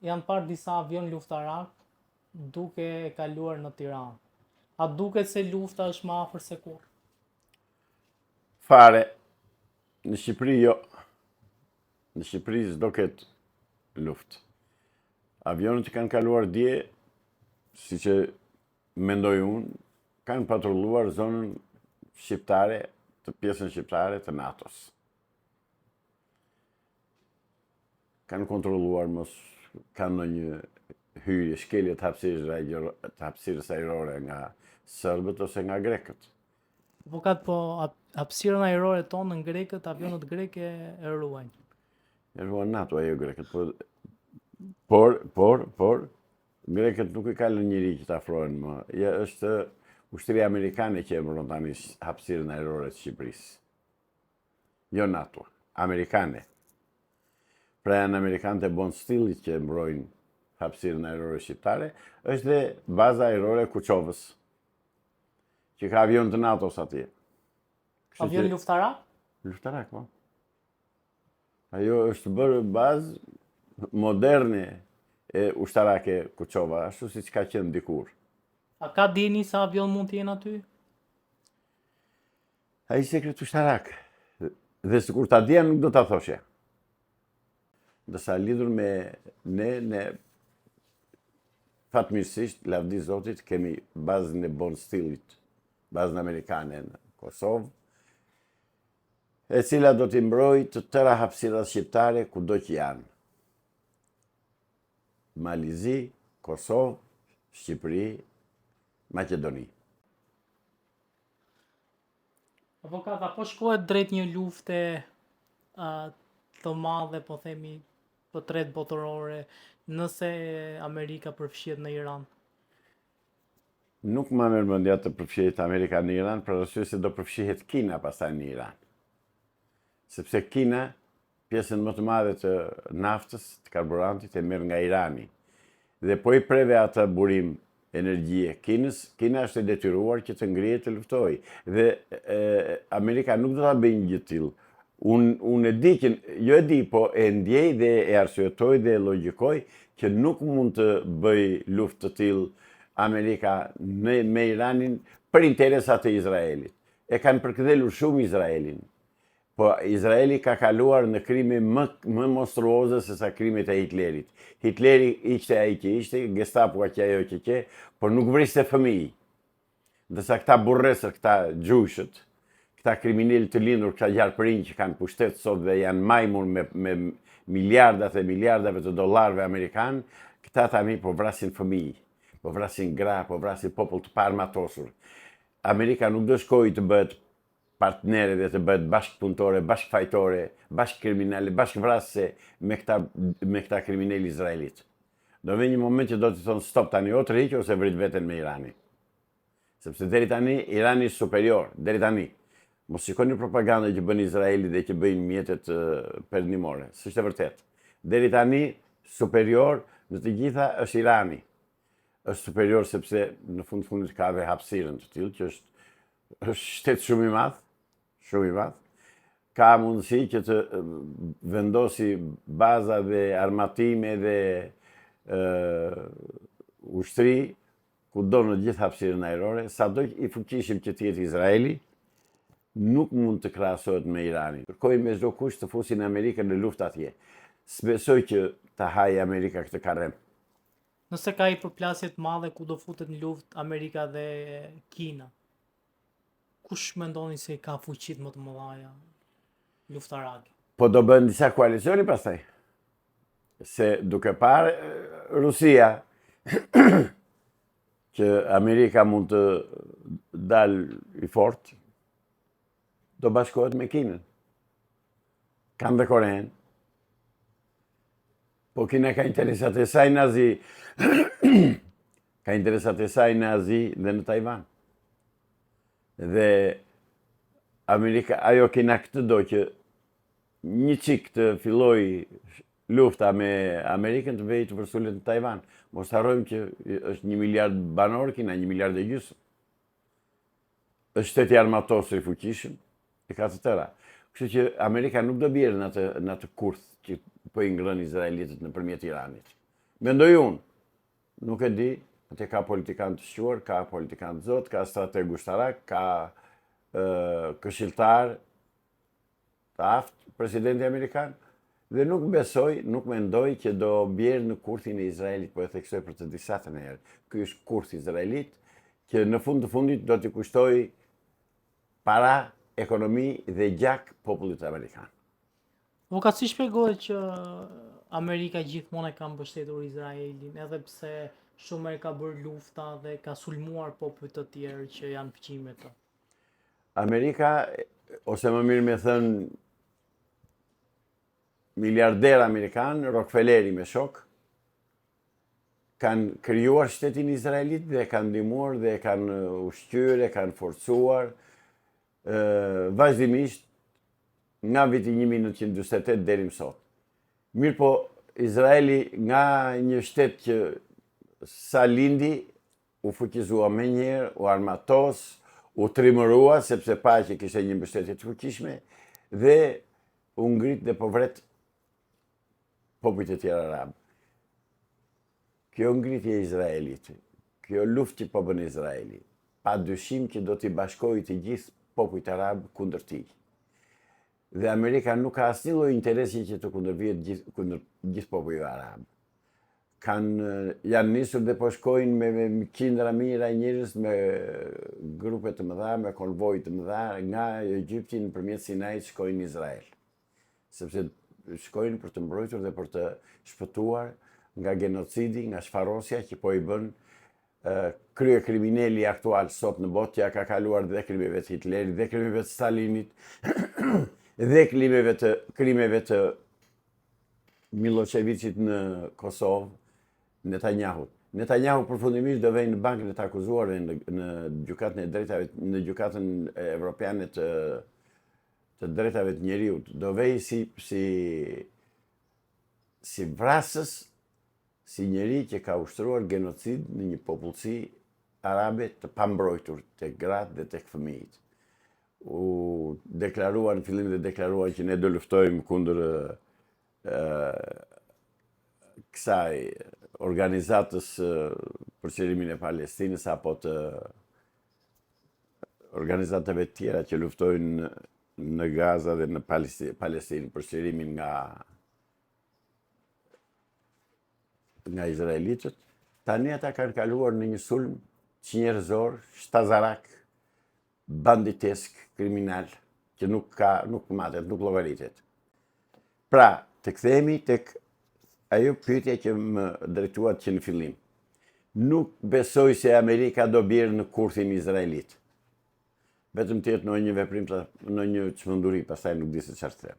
janë parë disa avion luftarak duke e kaluar në Tiranë. A duket se lufta është më afër se kur? Fare, në Shqipëri jo. Në Shqipëri s'do ketë luftë. Avionët që kanë kaluar dje, si që mendoj unë, kanë patrulluar zonën shqiptare, të pjesën shqiptare të NATO-s. Kanë kontrolluar mos kanë ndonjë hyrje, shkelje të hapësirës ajrore nga serbët ose nga grekët. Avokat, po hapësirën ajrore tonë në grekët, avionët greke e ruajnë. E ruan NATO ajo grekët, por grekët nuk i kanë njëri që të afrohen më. Ja, është ushtria amerikane që e mbron tani hapësirën ajrore të Shqipërisë. Jo NATO, amerikane. Pra janë amerikanët e Bond Stilit që mbrojnë hapësirën ajrore shqiptare, është dhe baza ajrore Kuçovës, që ka avion të NATO-s atje. Avion luftarak? Luftarak, po. Ajo është bërë bazë moderne e ushtarake Kuçova, ashtu si që ka qenë dikur. A ka dini sa avion mund të jenë aty? A i sekret ushtarak. Dhe sikur ta dija nuk do ta thoshe. Ndërsa lidhur me ne fatmirësisht, lavdi Zotit, kemi bazën e Bond Stilit, bazën amerikane në Kosovë, e cila do t'i mbrojë të tëra hapësirat shqiptare kudo që janë. Malizi, Kosovë, Shqipëri, Maqedoni. Avokat, apo shkohet drejt një lufte të madhe, po themi, të tretë botërore, nëse Amerika përfshihet në Iran? Nuk më merr mendja të përfshihet Amerika në Iran, për arsye se do përfshihet Kina pastaj në Iran. Sepse Kina, pjesën më të madhe të naftës, të karburantit, e merr nga Irani. Dhe po i preve atë burim energjie Kinës, Kina është e detyruar që të ngrihet të luftojë. Dhe Amerika nuk do ta bëjë një gjë të tillë. Unë e di që, jo e di, po e ndjej dhe e arsyetoj dhe e logjikoj që nuk mund të bëj luftë të tillë Amerika me Iranin për interesat e Izraelit. E kanë përkthjelur shumë Izraelin. Po Izraeli ka kaluar në krime më monstruoze se sa krimet e Hitlerit. Hitleri ishte ai që ishte, Gestapo që ajo që, por nuk vriste fëmijë. Ndërsa këta burresër, këta gjushët, këta kriminalë të lindur, këta gjarpërinj që kanë pushtet sot dhe janë majmur me miliardat e miliardave të dollarëve amerikanë, këta tani po vrasin fëmijë, po vrasin gra, po vrasin popull të paarmatosur. Amerika nuk do shkojë të bëhet partnere dhe të bëhet bashkëpunëtore, bashkëfajtore, bashkëkriminale, bashkëvrasëse me këta kriminalë izraelit. Do vjen një moment që do të thonë stop tani, o të riqë ose vrit veten me Irani. Sepse deri tani Irani është superior, deri tani. Mos shikoni propagandën që bën Izraeli dhe që bëjnë mjetet perëndimore, s'është e vërtetë. Deri tani superior në të gjitha është Irani. Është superior sepse në fundit ka dhe hapësirën të tillë që është shtet shumë i madh, ka mundësi që të vendosi baza dhe armatime dhe ushtri kudo në gjithë hapësirën ajrore, sado i fuqishëm që të jetë Izraeli, nuk mund të krahasohet me Iranin. Kërkojnë me çdo kusht të fusin Amerikën në luftë atje. S'besoj që ta hajë Amerika këtë karrem. Nëse ka i përplasje të madhe ku do futet në luftë Amerika dhe Kina, kush mendoni se ka fuqitë më të mëdha luftarake? Po do bën disa koalicioni pastaj. Se duke parë Rusia që Amerika mund të dalë i fortë, do bashkohet me Kinën. Kanë dhe Korenë. Po Kina ka interesat e saj në Azi. Ka interesat e saj në Azi dhe në Tajvan. Dhe Amerika, ajo Kina këtë do që një çik të filloj lufta me Amerikën të vejë të vërsullet në Tajvan. Mos harrojmë që është 1 miliard banor Kina, 1 miliard e gjysmë. Është shteti armatosur i fuqishëm, e ka të tëra. Kështu që Amerika nuk do bjerë në atë kurth që po i ngrën izraelitët nëpërmjet Iranit. Mendoj unë, nuk e di, atje ka politikan të shquar, ka politikan të zot, ka strateg ushtarak, ka këshilltar të aftë, presidenti Amerikan, dhe nuk besoj, nuk mendoj që do bjerë në kurthin e Izraelit, po e theksoj për të disa të njerë. Ky është kurth Izraelit, që në fund të fundit do t'i kushtoj para, ekonomi dhe gjak popullit Amerikan. Avokat, si shpjegohet që Amerika gjithmonë e ka mbështetur Izraelin, edhe pse shumë herë ka bërë lufta dhe ka sulmuar popull të tjerë që janë fëqij me të? Amerika, ose më mirë me thënë, miliarder Amerikan, Rockefelleri me shok, kanë krijuar shtetin Izraelit dhe kanë ndihmuar dhe kanë ushqyer, e kanë forcuar vazhdimisht nga viti 1948 deri më sot. Mirë po, Izraeli nga një shtet që sa lindi, u fuqizua me njerë, u armatos, u trimërua, sepse pa që kishte një mbështetje të fuqishme, dhe u ngrit dhe po vret popujt e tjerë arab. Kjo ngritje e Izraelit, kjo luftë që po bën Izraeli, pa dyshim që do t'i bashkojë të gjithë popujt arab kundër tij. Dhe Amerika nuk ka asnjë lloj interesi që të kundërvihet kundër gjithë popujve arab. Janë nisur dhe po shkojnë me qindra mijëra njerëz, me grupe të mëdha, me konvoj të mëdha, nga Egjipti nëpërmjet Sinait shkojnë në Izrael. Sepse shkojnë për të mbrojtur dhe për të shpëtuar nga genocidi, nga shfarosja që po i bën krye kriminali aktual sot në botë, që ka kaluar dhe krimeve të Hitlerit, dhe krimeve të Stalinit, dhe krimeve të Miloševićit në Kosovë, Netanyahu. Netanyahu përfundimisht do vejnë në bankën e të akuzuarve në gjykatën e drejtave, në gjykatën evropiane të drejtave të njeriut. Do vej si vrasës, si njeri që ka ushtruar genocid në një popullsi arabe të pambrojtur, tek gratë dhe tek fëmijët. U deklaruan, në fillim dhe deklaruan që ne do luftojmë kundër kësaj organizatës për qëllimin e Palestinës, apo të organizatave tjera që luftojnë në Gaza dhe në Palestinë për qëllimin nga izraelitët. Tani ata kanë kaluar në një sulm qinjerëzor, shtazarak, banditesk, kriminal, që nuk matet, nuk llogaritet. Pra, të kthehemi tek ajo pyetja që më drejtuat që në fillim. Nuk besoj se Amerika do bjerë në kurthin Izraelit. Vetëm të jetë në një veprim, në një çmenduri, pastaj nuk di se çfarë të them.